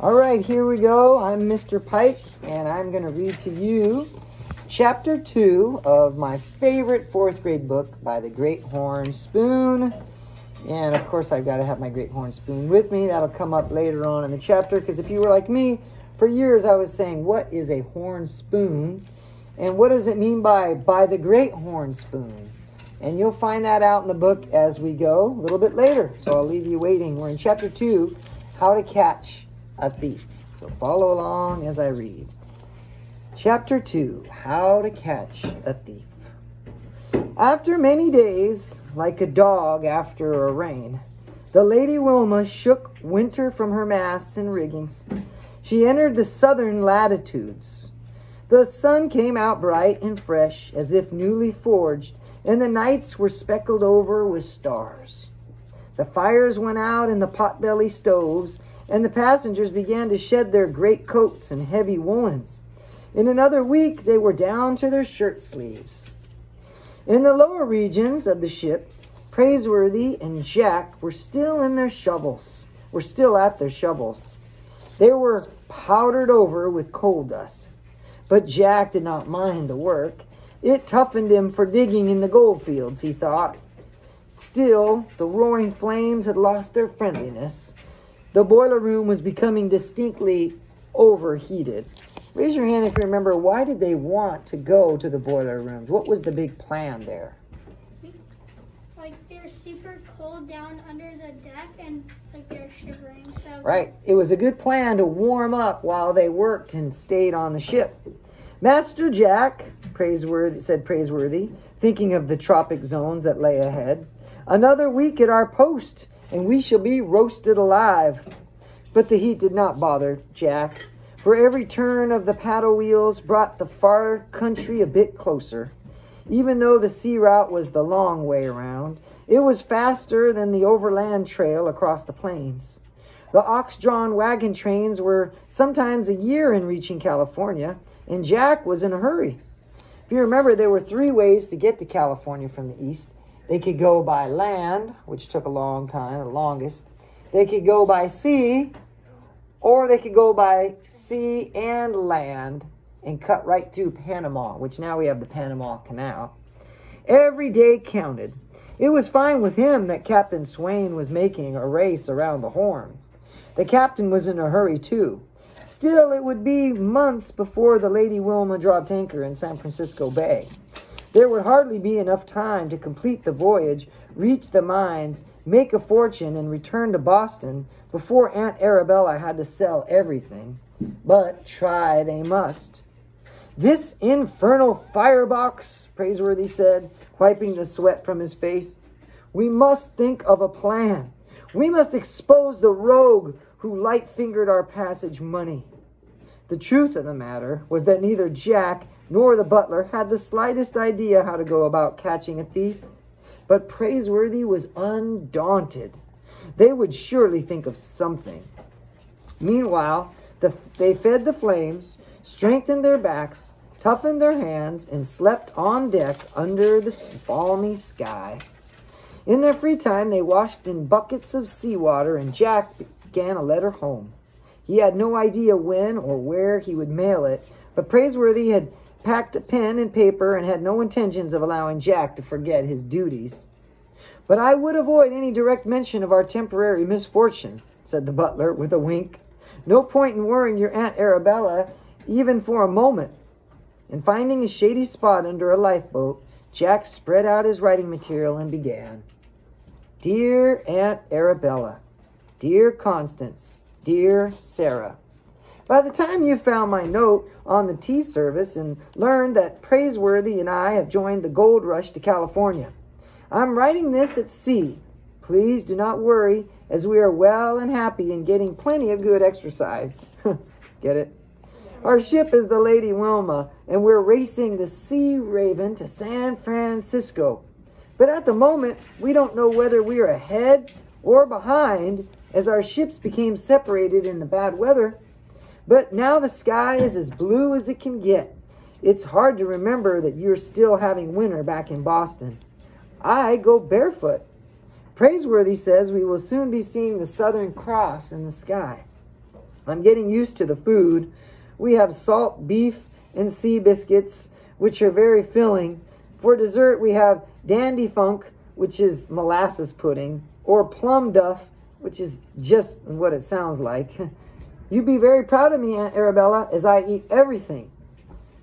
All right, here we go. I'm Mr. Pike, and I'm going to read to you Chapter 2 of my favorite 4th grade book by the Great Horn Spoon. And, of course, I've got to have my Great Horn Spoon with me. That'll come up later on in the chapter, because if you were like me, for years I was saying, what is a horn spoon? And what does it mean by the Great Horn Spoon? And you'll find that out in the book as we go a little bit later. So I'll leave you waiting. We're in Chapter 2, How to Catch a Thief. So follow along as I read. Chapter 2, How to Catch a Thief. After many days, like a dog after a rain, the Lady Wilma shook winter from her masts and riggings. She entered the southern latitudes. The sun came out bright and fresh, as if newly forged, and the nights were speckled over with stars. The fires went out in the potbelly stoves, and the passengers began to shed their great coats and heavy woolens. In another week, they were down to their shirt sleeves. In the lower regions of the ship, Praiseworthy and Jack were still at their shovels. They were powdered over with coal dust. But Jack did not mind the work. It toughened him for digging in the gold fields, he thought. Still, the roaring flames had lost their friendliness. The boiler room was becoming distinctly overheated. Raise your hand if you remember, why did they want to go to the boiler rooms? What was the big plan there? Like they're super cold down under the deck and like they're shivering. So. Right. It was a good plan to warm up while they worked and stayed on the ship. Master Jack, said Praiseworthy, thinking of the tropic zones that lay ahead. Another week at our post, and we shall be roasted alive. But the heat did not bother Jack, for every turn of the paddle wheels brought the far country a bit closer. Even though the sea route was the long way around, it was faster than the overland trail across the plains. The ox-drawn wagon trains were sometimes a year in reaching California, and Jack was in a hurry. If you remember, there were 3 ways to get to California from the east. They could go by land, which took a long time, the longest. They could go by sea, or they could go by sea and land and cut right through Panama, which now we have the Panama Canal. Every day counted. It was fine with him that Captain Swain was making a race around the Horn. The captain was in a hurry, too. Still, it would be months before the Lady Wilma dropped anchor in San Francisco Bay. There would hardly be enough time to complete the voyage, reach the mines, make a fortune, and return to Boston before Aunt Arabella had to sell everything. But try they must. This infernal firebox, Praiseworthy said, wiping the sweat from his face. We must think of a plan. We must expose the rogue who light-fingered our passage money. The truth of the matter was that neither Jack nor the butler had the slightest idea how to go about catching a thief. But Praiseworthy was undaunted. They would surely think of something. Meanwhile, they fed the flames, strengthened their backs, toughened their hands, and slept on deck under the balmy sky. In their free time, they washed in buckets of seawater, and Jack began a letter home. He had no idea when or where he would mail it, but Praiseworthy had packed a pen and paper and had no intentions of allowing Jack to forget his duties. But I would avoid any direct mention of our temporary misfortune, said the butler with a wink. No point in worrying your Aunt Arabella, even for a moment. And finding a shady spot under a lifeboat, Jack spread out his writing material and began. Dear Aunt Arabella, dear Constance, dear Sarah, by the time you found my note on the tea service and learned that Praiseworthy and I have joined the gold rush to California, I'm writing this at sea. Please do not worry, as we are well and happy and getting plenty of good exercise. Get it? Our ship is the Lady Wilma, and we're racing the Sea Raven to San Francisco. But at the moment, we don't know whether we are ahead or behind, as our ships became separated in the bad weather. But now the sky is as blue as it can get. It's hard to remember that you're still having winter back in Boston. I go barefoot. Praiseworthy says we will soon be seeing the Southern Cross in the sky. I'm getting used to the food. We have salt beef and sea biscuits, which are very filling. For dessert, we have dandy funk, which is molasses pudding, or plum duff, which is just what it sounds like. You be very proud of me, Aunt Arabella, as I eat everything.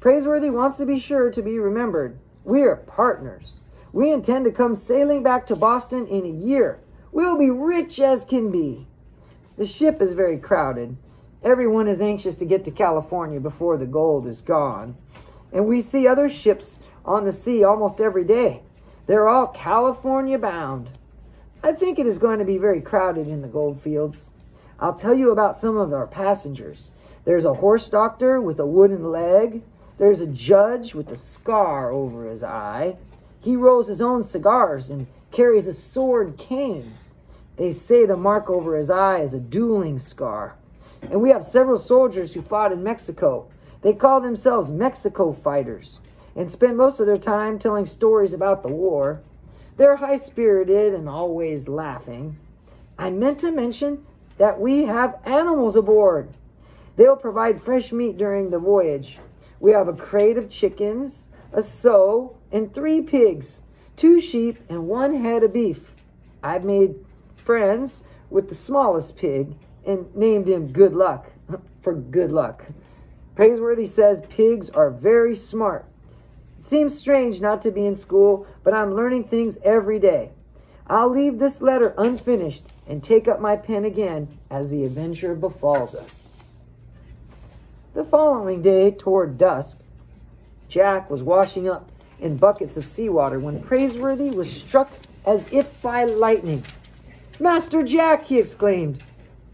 Praiseworthy wants to be sure to be remembered. We are partners. We intend to come sailing back to Boston in a year. We'll be rich as can be. The ship is very crowded. Everyone is anxious to get to California before the gold is gone. And we see other ships on the sea almost every day. They're all California bound. I think it is going to be very crowded in the gold fields. I'll tell you about some of our passengers. There's a horse doctor with a wooden leg. There's a judge with a scar over his eye. He rolls his own cigars and carries a sword cane. They say the mark over his eye is a dueling scar. And we have several soldiers who fought in Mexico. They call themselves Mexico fighters and spend most of their time telling stories about the war. They're high-spirited and always laughing. I meant to mention that we have animals aboard. They'll provide fresh meat during the voyage. We have a crate of chickens, a sow, and 3 pigs, 2 sheep, and 1 head of beef. I've made friends with the smallest pig and named him Good Luck for good luck. Praiseworthy says pigs are very smart. It seems strange not to be in school, but I'm learning things every day. I'll leave this letter unfinished and take up my pen again as the adventure befalls us. The following day, toward dusk, Jack was washing up in buckets of seawater when Praiseworthy was struck as if by lightning. "Master Jack!" he exclaimed.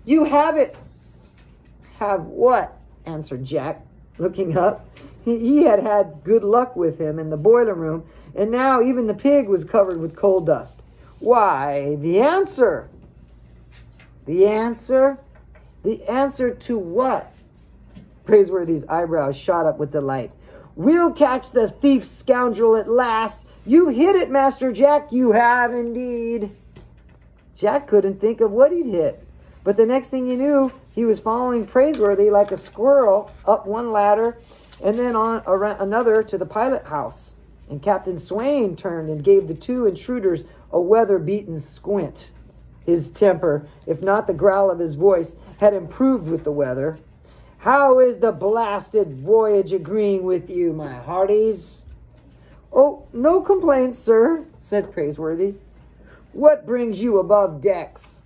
"You have it!" "Have what?" answered Jack, looking up. He had had good luck with him in the boiler room, and now even the pig was covered with coal dust. "Why, the answer." "The answer? The answer to what?" Praiseworthy's eyebrows shot up with delight. "We'll catch the thief scoundrel at last. You hit it, Master Jack. You have indeed." Jack couldn't think of what he'd hit, but the next thing he knew, he was following Praiseworthy like a squirrel up one ladder and then on another to the pilot house. And Captain Swain turned and gave the 2 intruders a weather-beaten squint. His temper, if not the growl of his voice, had improved with the weather. "How is the blasted voyage agreeing with you, my hearties?" "Oh, no complaints, sir," said Praiseworthy. "What brings you above decks?"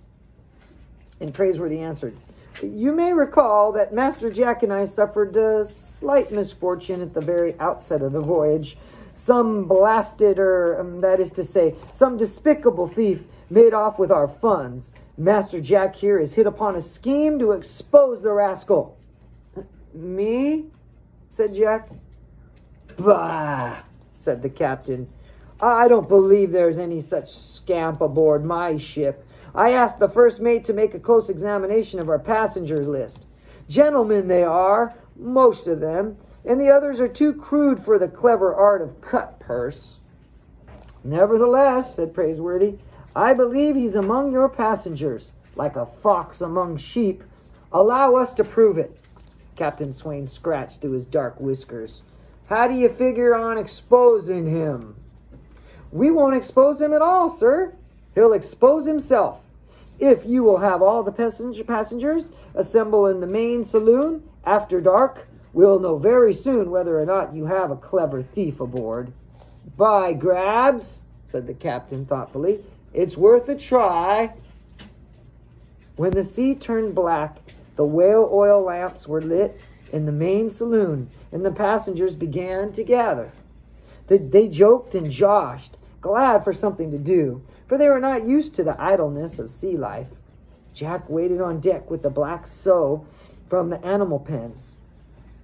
And Praiseworthy answered, "You may recall that Master Jack and I suffered a slight misfortune at the very outset of the voyage. Some blasted, that is to say, some despicable thief made off with our funds. Master Jack here has hit upon a scheme to expose the rascal." "Me?" said Jack. "Bah!" said the captain. "I don't believe there's any such scamp aboard my ship. I asked the first mate to make a close examination of our passengers list. Gentlemen they are, most of them, and the others are too crude for the clever art of cut purse." "Nevertheless," said Praiseworthy, "I believe he's among your passengers, like a fox among sheep. Allow us to prove it." Captain Swain scratched through his dark whiskers. "How do you figure on exposing him?" "We won't expose him at all, sir. He'll expose himself. If you will have all the passengers assemble in the main saloon after dark, we'll know very soon whether or not you have a clever thief aboard." "By grabs," said the captain thoughtfully, "it's worth a try." When the sea turned black, the whale oil lamps were lit in the main saloon, and the passengers began to gather. They joked and joshed, glad for something to do, for they were not used to the idleness of sea life. Jack waited on deck with the black sow from the animal pens.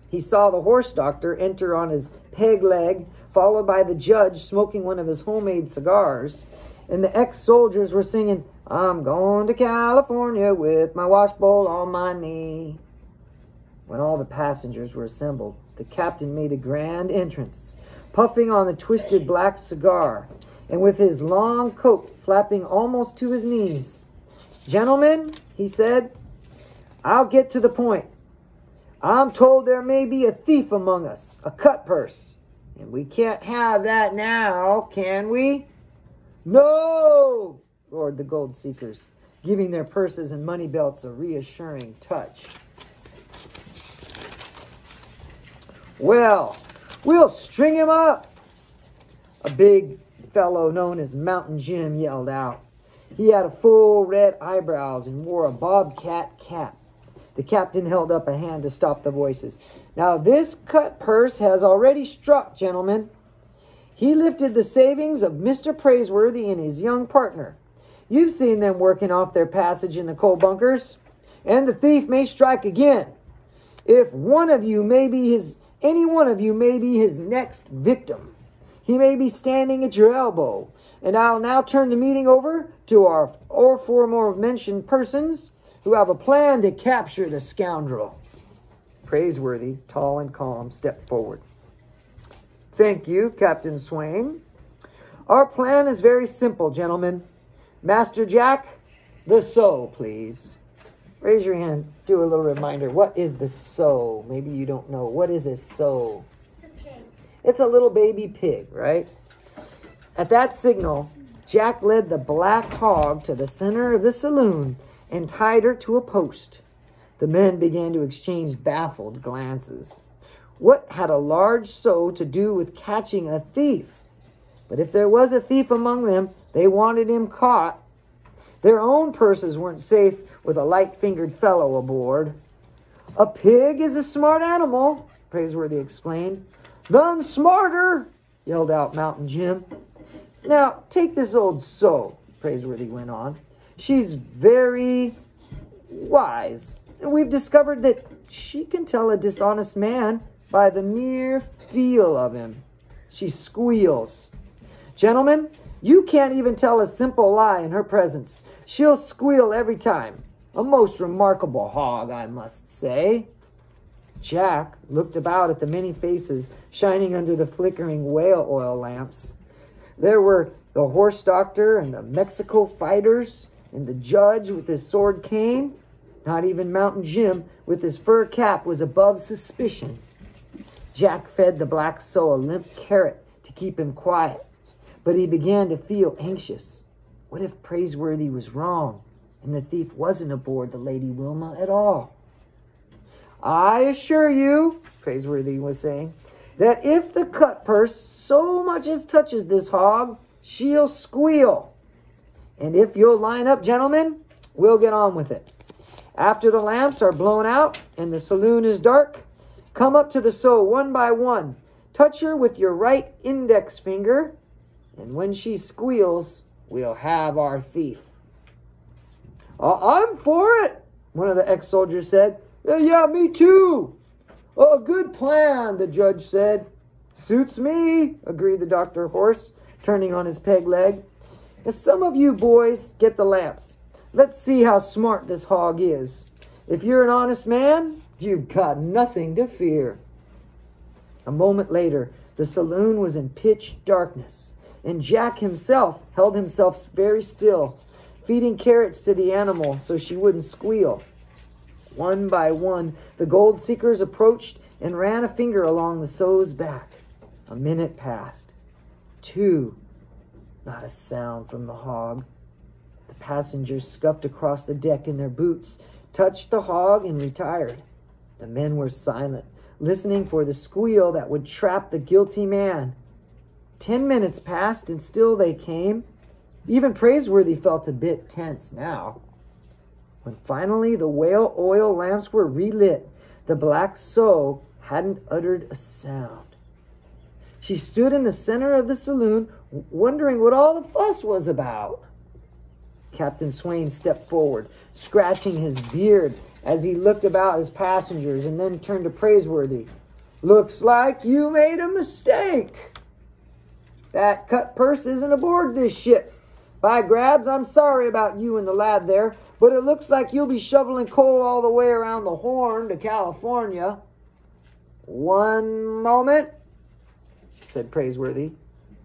He saw the horse doctor enter on his peg leg, followed by the judge smoking one of his homemade cigars, and the ex-soldiers were singing, "I'm going to California with my wash bowl on my knee." When all the passengers were assembled, the captain made a grand entrance, puffing on the twisted black cigar, and with his long coat flapping almost to his knees. "Gentlemen," he said, I'll get to the point. I'm told there may be a thief among us, a cut purse. And we can't have that now, can we? No, roared the gold seekers, giving their purses and money belts a reassuring touch. Well, we'll string him up, a big fellow known as Mountain Jim yelled out. He had a full red eyebrows and wore a bobcat cap. The captain held up a hand to stop the voices. Now this cut purse has already struck, gentlemen. He lifted the savings of Mr. Praiseworthy and his young partner. You've seen them working off their passage in the coal bunkers. And the thief may strike again. If any one of you may be his next victim. He may be standing at your elbow. And I'll now turn the meeting over to our aforementioned persons who have a plan to capture the scoundrel. Praiseworthy, tall and calm, stepped forward. Thank you, Captain Swain. Our plan is very simple, gentlemen. Master Jack, the sow, please. Raise your hand. Do a little reminder. What is the sow? Maybe you don't know. What is a sow? The pig. It's a little baby pig, right? At that signal, Jack led the black hog to the center of the saloon and tied her to a post. The men began to exchange baffled glances. What had a large sow to do with catching a thief? But if there was a thief among them, they wanted him caught. Their own purses weren't safe with a light-fingered fellow aboard. A pig is a smart animal, Praiseworthy explained. None smarter, yelled out Mountain Jim. Now, take this old sow, Praiseworthy went on. She's very wise. And we've discovered that she can tell a dishonest man by the mere feel of him. She squeals. Gentlemen, you can't even tell a simple lie in her presence. She'll squeal every time. A most remarkable hog, I must say. Jack looked about at the many faces shining under the flickering whale oil lamps. There were the horse doctor and the Mexico fighters and the judge with his sword cane. Not even Mountain Jim with his fur cap was above suspicion. Jack fed the black sow a limp carrot to keep him quiet, but he began to feel anxious. What if Praiseworthy was wrong and the thief wasn't aboard the Lady Wilma at all? I assure you, Praiseworthy was saying, that if the cut purse so much as touches this hog, she'll squeal. And if you'll line up, gentlemen, we'll get on with it. After the lamps are blown out and the saloon is dark, come up to the sow one by one. Touch her with your right index finger, and when she squeals, we'll have our thief. I'm for it, one of the ex-soldiers said. Yeah, me too. A good plan, the judge said. Suits me, agreed the Dr. Horse, turning on his peg leg. Now, some of you boys get the lamps. Let's see how smart this hog is. If you're an honest man, you've got nothing to fear. A moment later, the saloon was in pitch darkness, and Jack himself held himself very still, feeding carrots to the animal so she wouldn't squeal. One by one, the gold seekers approached and ran a finger along the sow's back. A minute passed. 2. Not a sound from the hog. The passengers scuffed across the deck in their boots, touched the hog, and retired. The men were silent, listening for the squeal that would trap the guilty man. 10 minutes passed, and still they came. Even Praiseworthy felt a bit tense now. When finally the whale oil lamps were relit, the black sow hadn't uttered a sound. She stood in the center of the saloon, wondering what all the fuss was about. Captain Swain stepped forward, scratching his beard as he looked about his passengers and then turned to Praiseworthy. Looks like you made a mistake. That cut purse isn't aboard this ship. By grabs, I'm sorry about you and the lad there, but it looks like you'll be shoveling coal all the way around the Horn to California. One moment, said Praiseworthy,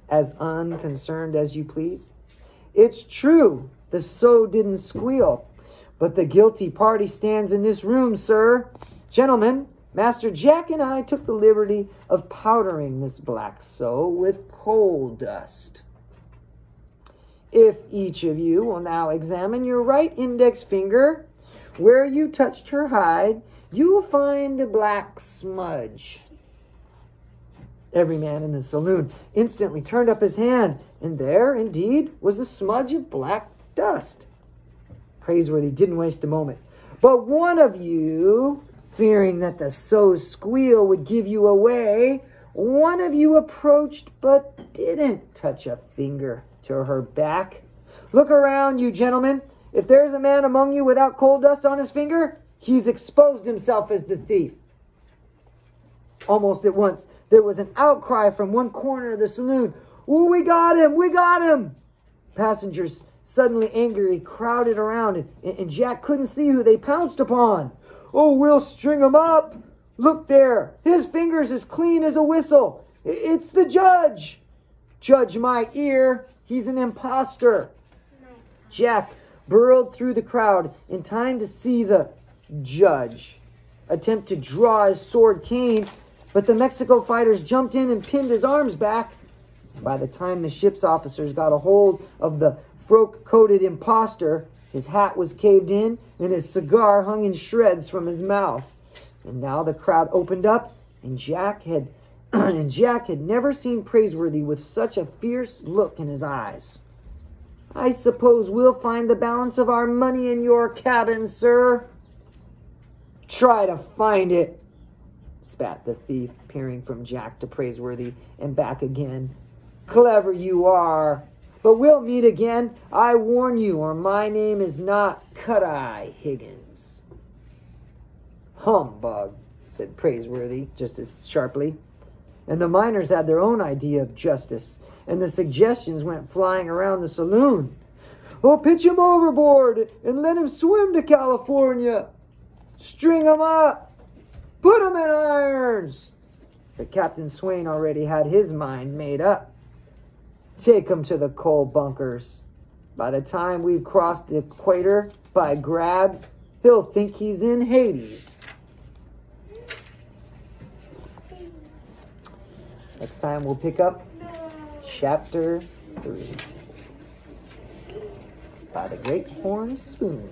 as unconcerned as you please. It's true, the sow didn't squeal, But the guilty party stands in this room, sir. Gentlemen, Master Jack and I took the liberty of powdering this black sow with coal dust. If each of you will now examine your right index finger, where you touched her hide, you will find a black smudge. Every man in the saloon instantly turned up his hand, and there, indeed, was the smudge of black dust. Praiseworthy didn't waste a moment. But one of you, fearing that the sow's squeal would give you away, one of you approached but didn't touch a finger to her back. Look around you, gentlemen. If there's a man among you without coal dust on his finger, he's exposed himself as the thief. Almost at once, there was an outcry from one corner of the saloon. Oh, we got him! We got him! Passengers, suddenly angry, crowded around, and Jack couldn't see who they pounced upon. Oh, we'll string him up! Look there! His finger's as clean as a whistle! It's the judge! Judge my ear! He's an imposter! Jack burrowed through the crowd in time to see the judge attempt to draw his sword cane, but the Mexico fighters jumped in and pinned his arms back. By the time the ship's officers got a hold of the frock-coated imposter, his hat was caved in and his cigar hung in shreds from his mouth. And now the crowd opened up, and Jack had never seen Praiseworthy with such a fierce look in his eyes. I suppose we'll find the balance of our money in your cabin, sir. Try to find it, spat the thief, peering from Jack to Praiseworthy and back again. Clever you are. But we'll meet again, I warn you, or my name is not Cut-Eye Higgins. Humbug, said Praiseworthy just as sharply. And the miners had their own idea of justice, and the suggestions went flying around the saloon. Oh, pitch him overboard and let him swim to California. String him up. Put him in irons. But Captain Swain already had his mind made up. Take him to the coal bunkers. By the time we've crossed the equator by grabs, he'll think he's in Hades. Next time we'll pick up Chapter 3 by the Great Horn Spoon.